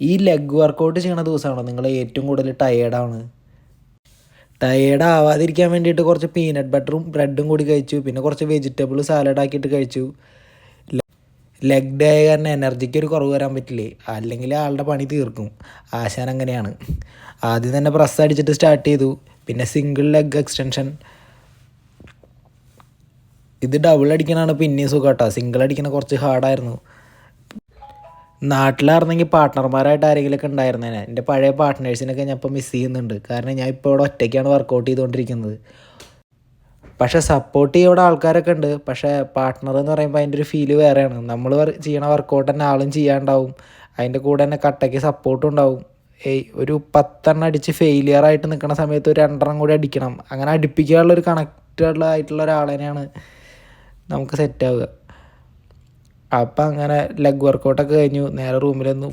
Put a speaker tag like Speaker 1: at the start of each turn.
Speaker 1: ഈ leg workout ചെയ്യണ ദിവസമാണോ നിങ്ങൾ ഏറ്റവും കൂടുതൽ ടയേർഡാണ്? ടയേർഡ് ആവാതിരിക്കാൻ വേണ്ടിയിട്ട് കുറച്ച് പീനട്ട് ബട്ടറും ബ്രെഡും കൂടി കഴിച്ചു. പിന്നെ കുറച്ച് വെജിറ്റബിൾ സാലഡ് ആക്കിയിട്ട് കഴിച്ചു. ലെഗ് ഡേ ആയ കാരണം എനർജിക്ക് ഒരു കുറവ് വരാൻ പറ്റില്ലേ, അല്ലെങ്കിൽ ആളുടെ പണി തീർക്കും. ആശാൻ അങ്ങനെയാണ്. ആദ്യം തന്നെ പ്രസ് അടിച്ചിട്ട് സ്റ്റാർട്ട് ചെയ്തു. പിന്നെ സിംഗിൾ ലെഗ് എക്സ്റ്റൻഷൻ. ഇത് ഡബിൾ അടിക്കണതാണ് പിന്നെയും സുഖം കേട്ടോ. സിംഗിൾ അടിക്കണ കുറച്ച് ഹാർഡായിരുന്നു. നാട്ടിലായിരുന്നെങ്കിൽ പാർട്ട്ണർമാരായിട്ട് ആരെങ്കിലുമൊക്കെ ഉണ്ടായിരുന്നേനെ. എൻ്റെ പഴയ പാർട്ട്നേഴ്സിനൊക്കെ ഞാൻ ഇപ്പോൾ മിസ് ചെയ്യുന്നുണ്ട്. കാരണം ഞാൻ ഇപ്പോൾ ഇവിടെ ഒറ്റയ്ക്കാണ് വർക്കൗട്ട് ചെയ്തുകൊണ്ടിരിക്കുന്നത്. പക്ഷേ സപ്പോർട്ട് ചെയ്യാൻ ഇവിടെ ആൾക്കാരൊക്കെ ഉണ്ട്. പക്ഷേ പാർട്ട്ണർ എന്ന് പറയുമ്പോൾ അതിൻ്റെ ഒരു ഫീല് വേറെയാണ്. നമ്മൾ ചെയ്യണ വർക്കൗട്ട് തന്നെ ആളും ചെയ്യാണ്ടാവും. അതിൻ്റെ കൂടെ തന്നെ കട്ടയ്ക്ക് സപ്പോർട്ടും ഉണ്ടാവും. ഒരു 10 അടിച്ച് ഫെയിലിയർ ആയിട്ട് നിൽക്കുന്ന സമയത്ത് ഒരു 2 കൂടി അടിക്കണം. അങ്ങനെ അടുപ്പിക്കാനുള്ളൊരു കണക്റ്റഡ് ആയിട്ടുള്ള ഒരാളെയാണ് നമുക്ക് സെറ്റാവുക. അപ്പം അങ്ങനെ ലെഗ് വർക്കൗട്ടൊക്കെ കഴിഞ്ഞു. നേരെ റൂമിലൊന്ന്